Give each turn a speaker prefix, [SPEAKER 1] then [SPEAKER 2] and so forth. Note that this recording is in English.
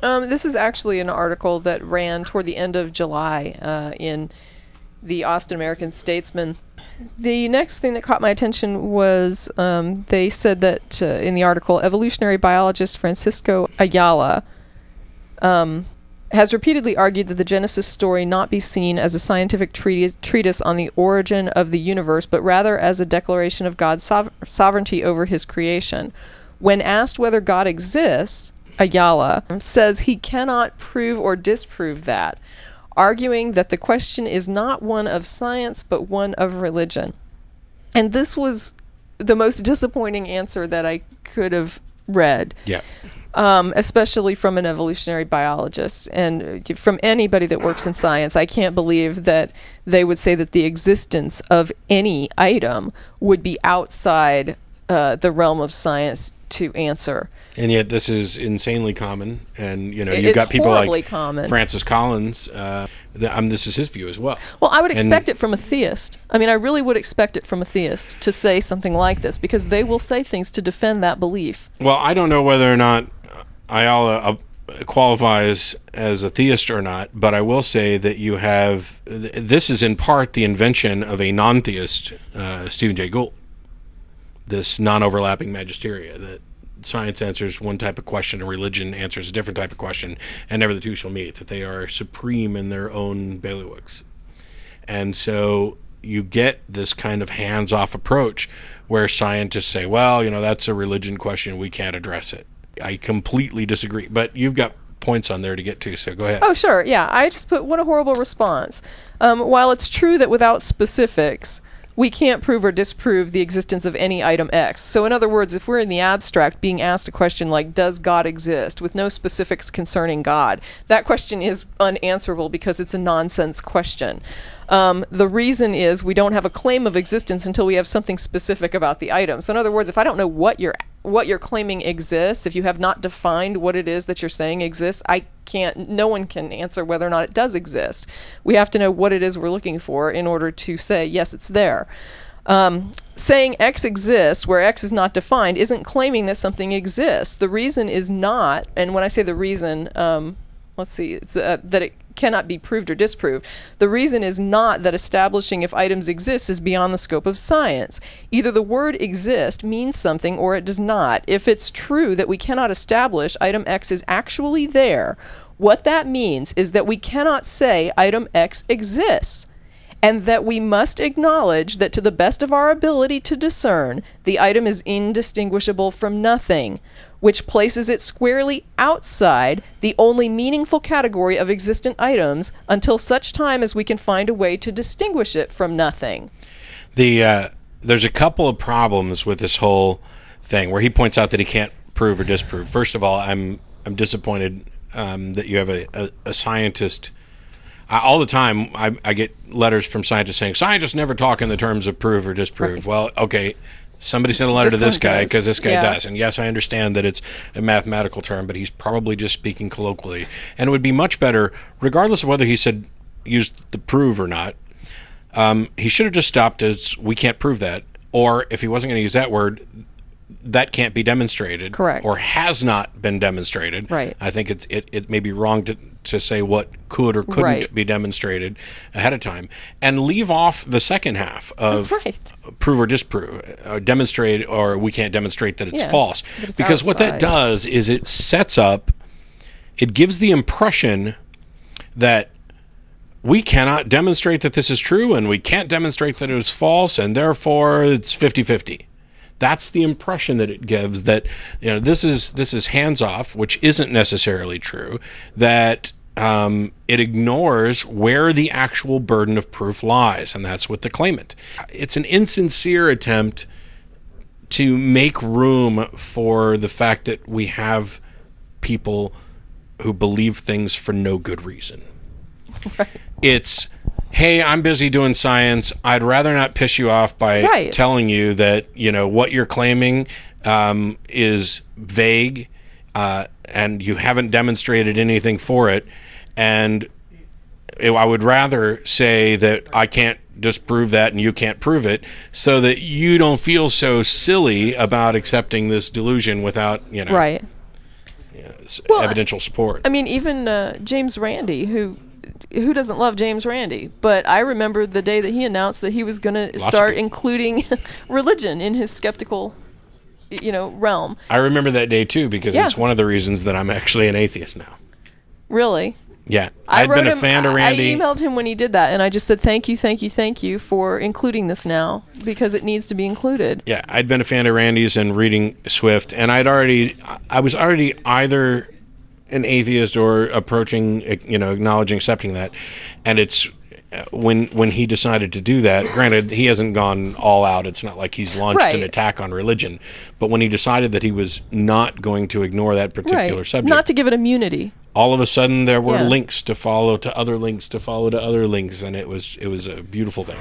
[SPEAKER 1] This is actually an article that ran toward the end of July in the Austin American-Statesman. The next thing that caught my attention was they said that in the article, evolutionary biologist Francisco Ayala has repeatedly argued that the Genesis story not be seen as a scientific treatise on the origin of the universe, but rather as a declaration of God's sovereignty over his creation. When asked whether God exists, Ayala says he cannot prove or disprove that, arguing that the question is not one of science, but one of religion. And this was the most disappointing answer that I could have read.
[SPEAKER 2] Yeah.
[SPEAKER 1] Especially from an evolutionary biologist and from anybody that works in science. I can't believe that they would say that the existence of any item would be outside the realm of science to answer.
[SPEAKER 2] And yet this is insanely common. And, you've got people like
[SPEAKER 1] common.
[SPEAKER 2] Francis Collins. This is his view as well.
[SPEAKER 1] Well, I would expect it from a theist. I mean, I really would expect it from a theist to say something like this, because they will say things to defend that belief.
[SPEAKER 2] Well, I don't know whether or not Ayala qualifies as a theist or not, but I will say that you have, this is in part the invention of a non-theist, Stephen Jay Gould. This non-overlapping magisteria, that science answers one type of question and religion answers a different type of question, and never the two shall meet, that they are supreme in their own bailiwicks. And so you get this kind of hands-off approach where scientists say, well, that's a religion question, we can't address it. I completely disagree, but you've got points on there to get to, so go ahead.
[SPEAKER 1] Oh, sure, yeah. I just put, what a horrible response. While it's true that without specifics, we can't prove or disprove the existence of any item X. So in other words, if we're in the abstract being asked a question like, does God exist, with no specifics concerning God, that question is unanswerable because it's a nonsense question. The reason is we don't have a claim of existence until we have something specific about the item. So in other words, if I don't know what you're claiming exists, if you have not defined what it is that you're saying exists, no one can answer whether or not it does exist. We have to know what it is we're looking for in order to say, yes, it's there. Saying X exists where X is not defined isn't claiming that something exists. The reason is not, and when I say the reason, it's that it cannot be proved or disproved. The reason is not that establishing if items exist is beyond the scope of science. Either the word exist means something or it does not. If it's true that we cannot establish item X is actually there, what that means is that we cannot say item X exists, and that we must acknowledge that to the best of our ability to discern, the item is indistinguishable from nothing, which places it squarely outside the only meaningful category of existent items until such time as we can find a way to distinguish it from nothing.
[SPEAKER 2] There's a couple of problems with this whole thing where he points out that he can't prove or disprove. First of all, I'm disappointed that you have a scientist. All the time I get letters from scientists saying, scientists never talk in the terms of prove or disprove. Right. Well, okay, somebody sent a letter to this guy because this guy does. And yes, I understand that it's a mathematical term, but he's probably just speaking colloquially. And it would be much better, regardless of whether he used the prove or not, he should have just stopped as we can't prove that. Or if he wasn't going to use that word, that can't be demonstrated.
[SPEAKER 1] Correct.
[SPEAKER 2] Or has not been demonstrated.
[SPEAKER 1] Right.
[SPEAKER 2] I think it may be wrong to say what could or couldn't be demonstrated ahead of time, and leave off the second half of prove or disprove, demonstrate, or we can't demonstrate that it's false. Because outside. What that does is it gives the impression that we cannot demonstrate that this is true and we can't demonstrate that it is false, and therefore it's 50-50. That's the impression that it gives, that this is hands off, which isn't necessarily true, that it ignores where the actual burden of proof lies, and that's with the claimant. It's an insincere attempt to make room for the fact that we have people who believe things for no good reason. Right. It's, hey, I'm busy doing science. I'd rather not piss you off by telling you that, what you're claiming is vague and you haven't demonstrated anything for it. And I would rather say that I can't disprove that and you can't prove it, so that you don't feel so silly about accepting this delusion without,
[SPEAKER 1] Right.
[SPEAKER 2] evidential support.
[SPEAKER 1] I mean, even James Randi, who doesn't love James Randi, but I remember the day that he announced that he was going to start including religion in his skeptical, realm.
[SPEAKER 2] I remember that day too, because it's one of the reasons that I'm actually an atheist now.
[SPEAKER 1] Really?
[SPEAKER 2] Yeah. I'd been a fan of Randy.
[SPEAKER 1] I emailed him when he did that, and I just said, thank you for including this now, because it needs to be included.
[SPEAKER 2] Yeah, I'd been a fan of Randy's and reading Swift, and I was already either an atheist or approaching, acknowledging, accepting that. And it's when he decided to do that, granted, he hasn't gone all out. It's not like he's launched an attack on religion. But when he decided that he was not going to ignore that particular subject.
[SPEAKER 1] Not to give it immunity.
[SPEAKER 2] All of a sudden, there were links to follow to other links to follow to other links, and it was a beautiful thing.